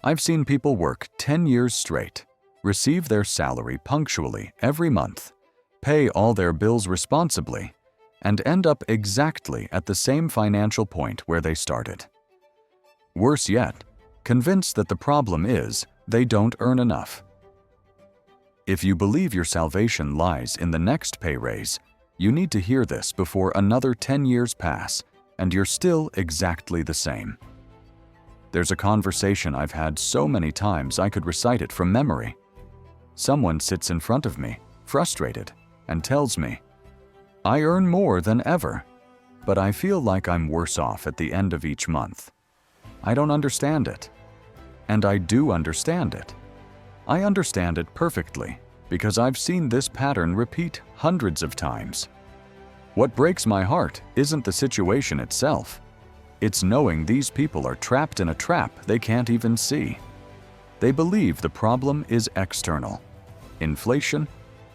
I've seen people work 10 years straight, receive their salary punctually every month, pay all their bills responsibly, and end up exactly at the same financial point where they started. Worse yet, convinced that the problem is they don't earn enough. If you believe your salvation lies in the next pay raise, you need to hear this before another 10 years pass and you're still exactly the same. There's a conversation I've had so many times I could recite it from memory. Someone sits in front of me, frustrated, and tells me, "I earn more than ever, but I feel like I'm worse off at the end of each month. I don't understand it." And I do understand it. I understand it perfectly because I've seen this pattern repeat hundreds of times. What breaks my heart isn't the situation itself. It's knowing these people are trapped in a trap they can't even see. They believe the problem is external. Inflation,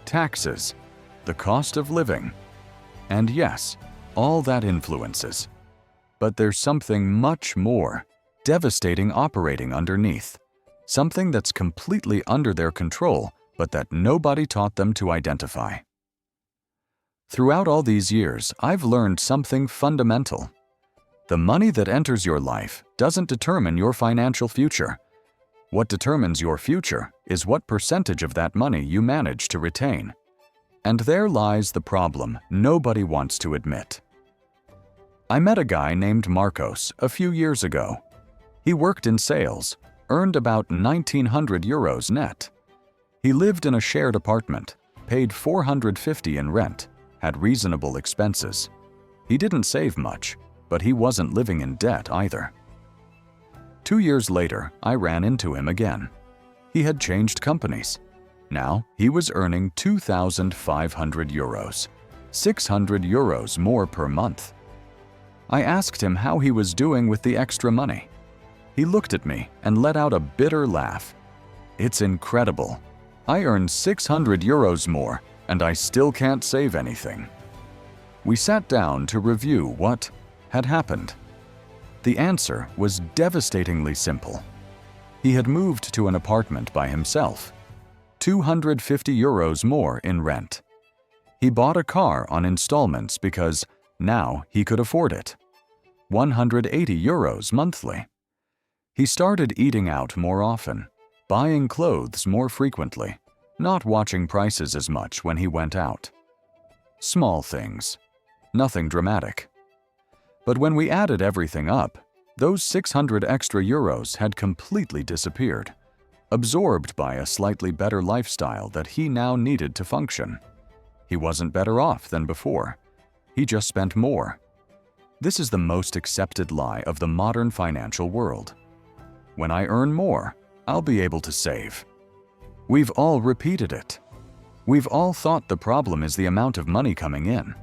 taxes, the cost of living. And yes, all that influences. But there's something much more devastating operating underneath. Something that's completely under their control, but that nobody taught them to identify. Throughout all these years, I've learned something fundamental. The money that enters your life doesn't determine your financial future. What determines your future is what percentage of that money you manage to retain. And there lies the problem nobody wants to admit. I met a guy named Marcos a few years ago. He worked in sales, earned about 1,900 euros net. He lived in a shared apartment, paid 450 in rent, had reasonable expenses. He didn't save much, but he wasn't living in debt either. 2 years later, I ran into him again. He had changed companies. Now, he was earning 2,500 euros, 600 euros more per month. I asked him how he was doing with the extra money. He looked at me and let out a bitter laugh. "It's incredible. I earn 600 euros more, and I still can't save anything." We sat down to review what had happened. The answer was devastatingly simple. He had moved to an apartment by himself, 250 euros more in rent. He bought a car on installments because now he could afford it, 180 euros monthly. He started eating out more often, buying clothes more frequently, not watching prices as much when he went out. Small things, nothing dramatic. But when we added everything up, those 600 extra euros had completely disappeared, absorbed by a slightly better lifestyle that he now needed to function. He wasn't better off than before. He just spent more. This is the most accepted lie of the modern financial world. When I earn more, I'll be able to save. We've all repeated it. We've all thought the problem is the amount of money coming in.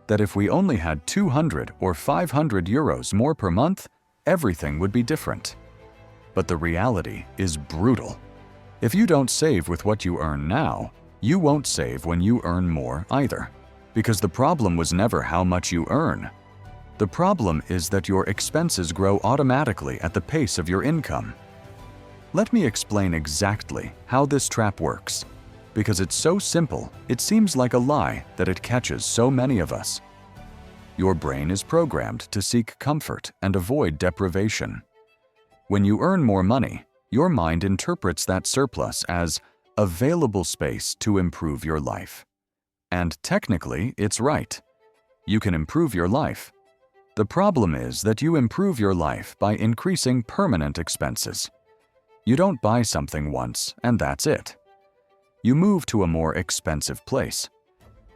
That if we only had 200 or 500 euros more per month, everything would be different. But the reality is brutal. If you don't save with what you earn now, you won't save when you earn more either. Because the problem was never how much you earn. The problem is that your expenses grow automatically at the pace of your income. Let me explain exactly how this trap works. Because it's so simple, it seems like a lie that it catches so many of us. Your brain is programmed to seek comfort and avoid deprivation. When you earn more money, your mind interprets that surplus as available space to improve your life. And technically, it's right. You can improve your life. The problem is that you improve your life by increasing permanent expenses. You don't buy something once and that's it. You move to a more expensive place.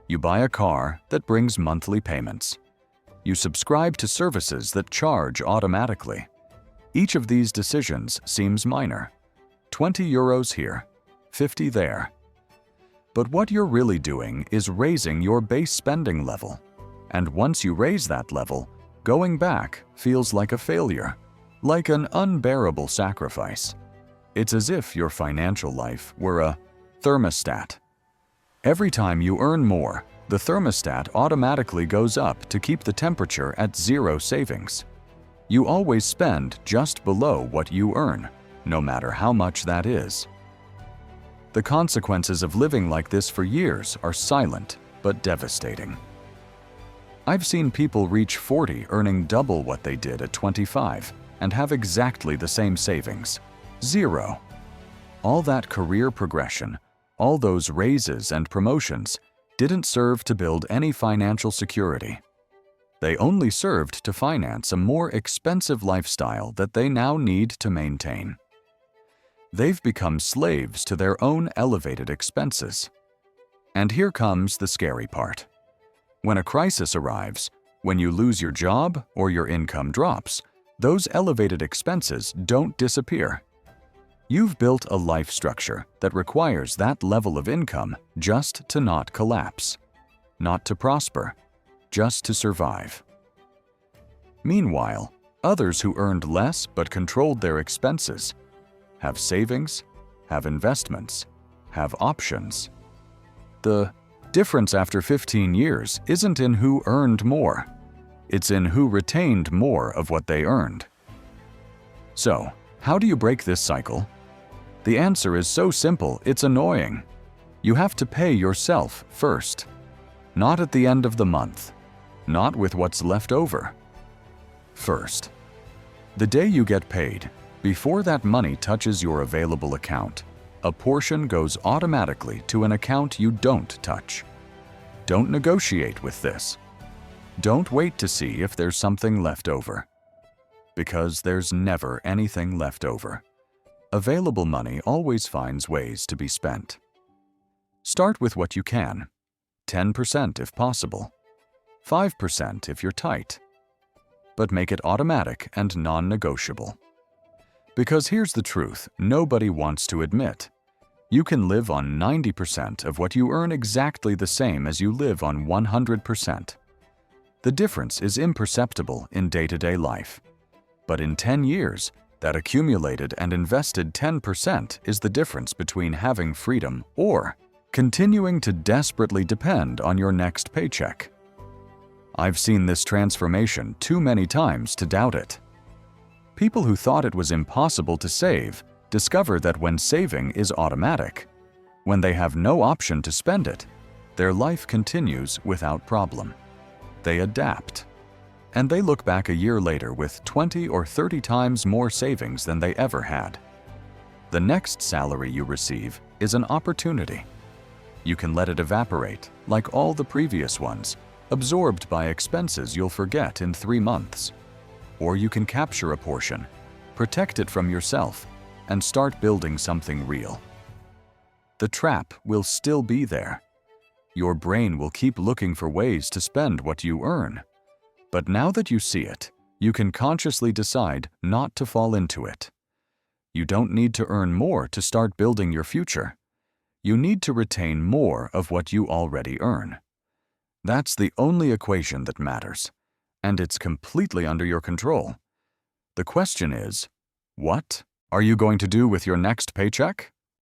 You buy a car that brings monthly payments. You subscribe to services that charge automatically. Each of these decisions seems minor. 20 euros here, 50 there. But what you're really doing is raising your base spending level. And once you raise that level, going back feels like a failure, like an unbearable sacrifice. It's as if your financial life were a thermostat. Every time you earn more, the thermostat automatically goes up to keep the temperature at zero savings. You always spend just below what you earn, no matter how much that is. The consequences of living like this for years are silent but devastating. I've seen people reach 40 earning double what they did at 25 and have exactly the same savings. Zero. All that career progression, all those raises and promotions, didn't serve to build any financial security. They only served to finance a more expensive lifestyle that they now need to maintain. They've become slaves to their own elevated expenses. And here comes the scary part. When a crisis arrives, when you lose your job or your income drops, those elevated expenses don't disappear. You've built a life structure that requires that level of income just to not collapse, not to prosper, just to survive. Meanwhile, others who earned less but controlled their expenses have savings, have investments, have options. The difference after 15 years isn't in who earned more. It's in who retained more of what they earned. So, how do you break this cycle? The answer is so simple, it's annoying. You have to pay yourself first. Not at the end of the month. Not with what's left over. First. The day you get paid, before that money touches your available account, a portion goes automatically to an account you don't touch. Don't negotiate with this. Don't wait to see if there's something left over. Because there's never anything left over. Available money always finds ways to be spent. Start with what you can. 10% if possible. 5% if you're tight. But make it automatic and non-negotiable. Because here's the truth nobody wants to admit. You can live on 90% of what you earn exactly the same as you live on 100%. The difference is imperceptible in day-to-day life. But in 10 years, that accumulated and invested 10% is the difference between having freedom or continuing to desperately depend on your next paycheck. I've seen this transformation too many times to doubt it. People who thought it was impossible to save discover that when saving is automatic, when they have no option to spend it, their life continues without problem. They adapt. And they look back a year later with 20 or 30 times more savings than they ever had. The next salary you receive is an opportunity. You can let it evaporate, like all the previous ones, absorbed by expenses you'll forget in 3 months. Or you can capture a portion, protect it from yourself, and start building something real. The trap will still be there. Your brain will keep looking for ways to spend what you earn. But now that you see it, you can consciously decide not to fall into it. You don't need to earn more to start building your future. You need to retain more of what you already earn. That's the only equation that matters, and it's completely under your control. The question is, what are you going to do with your next paycheck?